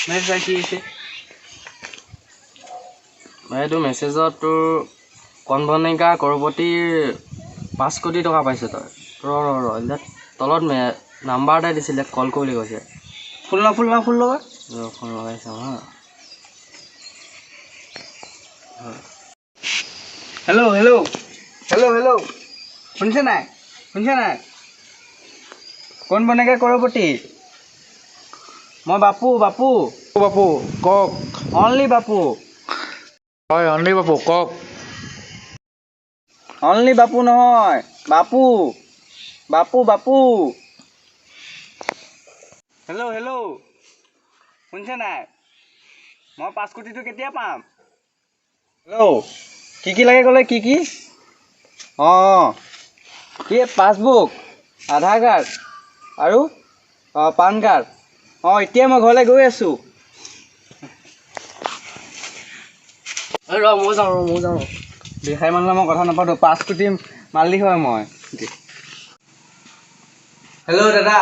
message কি আছে এইটো মেছেজত তোৰ কনভনিকা কৰপতিৰ 5 কোটি টকা পাইছে তই ৰ তলত নাম্বাৰ এটা দিছিলে কল কৰি কৈছে ফুল লগা ফোন লগাইছা হা হেল্ল' শুনিছে নাই কোন বনেগা কৰপতি মই বাপু কওক অনলি বাপু হয় অনলি বাপু কওক অনলি বাপু নহয় বাপু হেল্ল' শুনিছে নাই মই 5 কোটিটো কেতিয়া পাম হেল্ল' কি লাগে ক'লে কি কি পাছবুক আধাৰ কাৰ্ড আৰু পান কাৰ্ড এতিয়া মই ঘৰলৈ গৈ আছোঁ ৰ মই যাওঁ বিষাই মানুহলৈ মই কথা নাপাতো 5 কোটি মালিক হয় মই হেল্ল' দাদা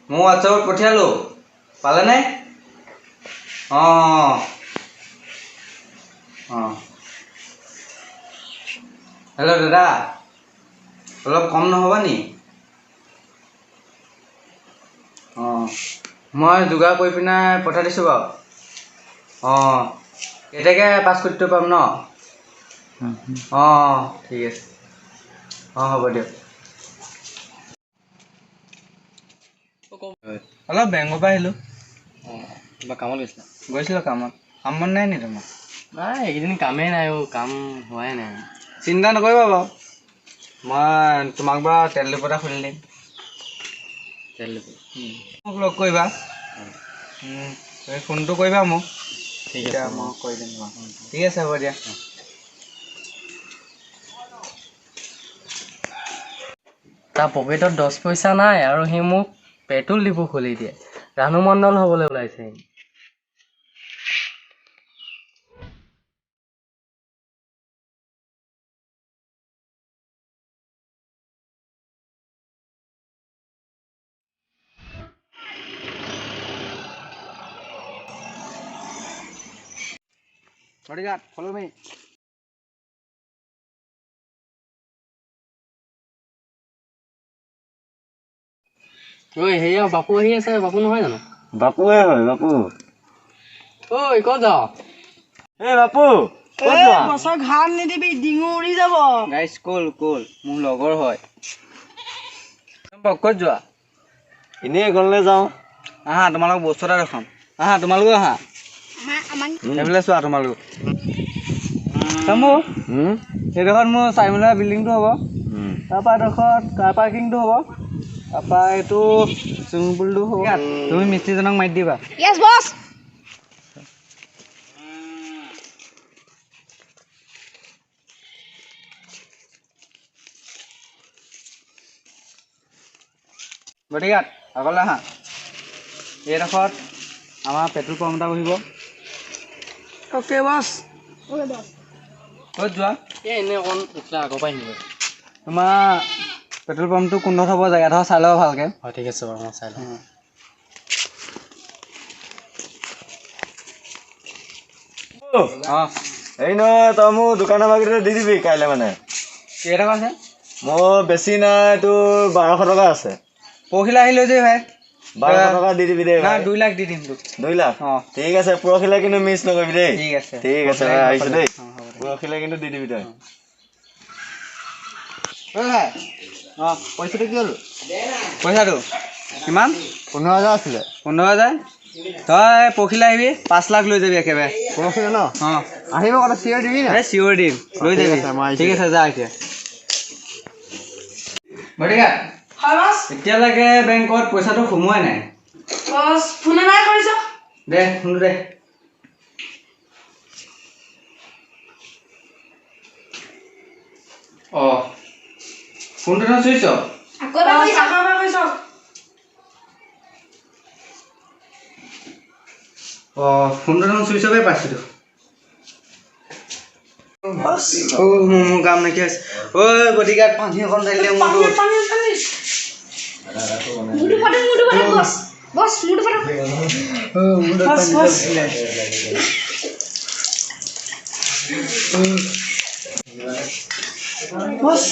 মই হোৱাটছআপত পঠিয়ালোঁ পালেনে অঁ হেল্ল' দাদা অলপ কম নহ'ব নি মই যোগাৰ কৰি পিনে পঠাই দিছোঁ বাৰু কেতিয়াকৈ 5 কোটিটো পাম ন ঠিক আছে হ'ব দিয়ক অলপ বেংকৰ পৰা আহিলোঁ কিবা কামত গৈছিলোঁ কামত নাই নি তোমাৰ নাই এইকেইদিন কামেই নাই কাম হোৱাই নাই চিন্তা নকৰিবা বাৰু মই তোমাক বাৰু তেল ডিপু এটা খুলি দিম মোক লগ কৰিবা তুমি ফোনটো কৰিবা মোক ঠিক আছে মই কৰি দিম ঠিক আছে হ'ব দিয়া তাৰ পকেটত 10 পইচা নাই আৰু সি মোক পেট্ৰল ডিপু খুলি দিয়ে ৰাণু মণ্ডল হ'বলৈ ওলাইছে bodyguard follow me ঐ হেৰিয়া বাপু আহি আছে বাপু নহয় জানো বাপুৱে হয় বাপু ঐ ক'ত যাৱ বাপু বছৰ ঘাম নিদিবি ডিঙু উৰি যাব গাইজ কল মোৰ লগৰ হয় ক'ত যোৱা এনেই ঘৰলৈ যাওঁ আহা তোমালোক বস্তু এটা দেখাম আহা তোমালোকো আহা সেইফালে চোৱা তোমালোক সেইডোখৰত মোৰ চাৰিমলীয়া বিল্ডিংটো হ'ব তাৰপৰা এডোখৰত কাৰ পাৰ্কিংটো হ'ব তাৰপৰা এইটো চুইমিং পুলটো হ'ব তুমি মিস্ত্ৰীজনক মাতি দিবা য়েছ বছ bodyguard আগলৈ আহা এইডোখৰত আমাৰ পেট্ৰল পাম্প এটা বহিব অ'কে বছ ক'ত যোৱা এনেই অকণ আগৰ পৰা আহিব তোমাৰ পেট্ৰল পাম্পটো কোনডোখৰত হ'ব জেগাডোখৰ চাই ল'ব ভালকৈ হয় ঠিক আছে বাৰু মই চাই লওঁ এই নহয় তই মোৰ দোকানৰ বাকীটো দি দিবি কাইলৈ মানে কেইটকা আছে মোৰ বেছি নাই তোৰ 1200 টকা আছে পৰহিলৈ আহিলৈ যে ভাই 1200 টকা দি দিবি দেই নাই 2 লাখ দি দিম তোক 2 লাখ ঠিক আছে পৰহিলৈ কিন্তু মিছ নকৰিবি দেই ঠিক আছে আহিছোঁ দেই পৰহিলৈ কিন্তু দি দিবি তই পইচাটো কি হ'ল পইচাটো কিমান 15000 আছিলে 15000 তই পৰহিলৈ আহিবি 5 লাখ লৈ যাবি একেবাৰে পৰহিলৈ ন আহিব কথা চিয়ৰ দিবি না চিয়ৰ দিম লৈ যাবি ঠিক আছে যা এতিয়া bodyguard হয় বছ এতিয়ালৈকে বেংকত পইচাটো সোমোৱাই নাই বছ ফোন নাই কৰিছ দে ফোনটো দে ফোনটো ন চুইছ আকৌ কৰিছ ফোনটো ন চুইছ অফে পাইছিলোঁ মোৰ কাম নাইকিয়া হৈছে ঐ bodyguard পানী অকণ ঢালি দে মোৰটো মুঠু ফাটে বছ বছ মুড পাৰা বছ বছ বছ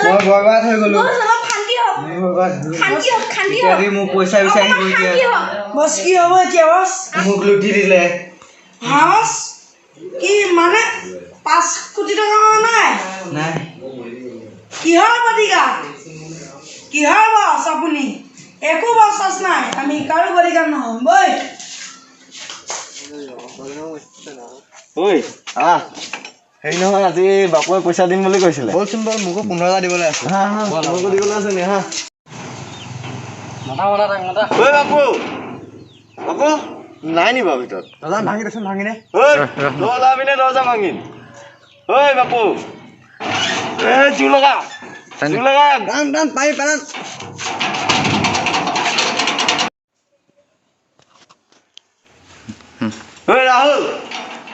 মই বৰবাদ হৈ গ'লো বছ অলপ শান্তি হওক শান্তি হওক এতিয়া মোক পইচা বিচাৰি গৈ এতিয়া বছ কি হ'ব এতিয়া বছ মোক লুটি দিলে বছ কি মানে 5 কোটি টকা নাই নাই কিহৰ বডিগা কিহৰ বছ আপুনি একো বছ নাই আমি কাৰো বডিগা নহয় বৈ ঐ আহ হেৰি নহয় আজি বাপুৱে পইচা দিম বুলি কৈছিলে বলচোন বল মোকো 15,000 দিবলৈ আছে হা হা মোকো দিবলৈ আছে নি হা মতা তাক মতা ঐ বাপু বাপু নাই নি বাৰু ভিতৰত দাদা ভাঙি দেচোন ভাঙিনে ঐ তই ওলাবি নে দৰ্জা ভাঙিম ঐ বাপু জুই লগা টান টান পাৰি টান ঐ ৰাহুল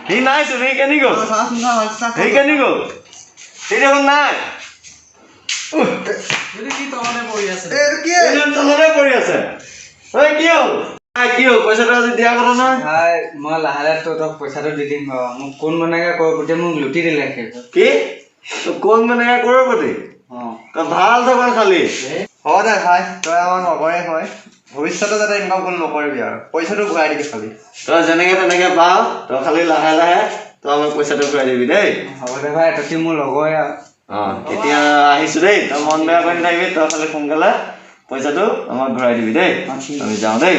সি নাইচোন সি কেনি গ'ল সি কেনি গ'ল সি দেখোন নাই তলতে পৰি আছে ঐ কি হ'ল কি হ'ল পইচাটো আজি দিয়া কথা নহয় ভাই মই লাহে লাহে তোক পইচাটো দি দিম বাৰু মোক কোন বনাকে কৰোঁতে মোক লুটি দিলে শেষত কি তই কোন মানে কৰপতি তই ভাল থবা খালি হয় দে ভাই তই আমাৰ নকৰে হয় ভৱিষ্যতে যাতে এনেকুৱা ভুল নকৰিবি আৰু পইচাটো ঘূৰাই দিবি খালি তই যেনেকে তেনেকে পাৱ তই খালি লাহে লাহে তই আমাক পইচাটো ঘূৰাই দিবি দেই হ'ব দে ভাই তহঁতি মোৰ লগৰে আৰু এতিয়া আহিছো দেই তই মন বেয়া কৰি নাথাকিবি তই খালি সোনকালে পইচাটো আমাক ঘূৰাই দিবি দেই আমি যাওঁ দেই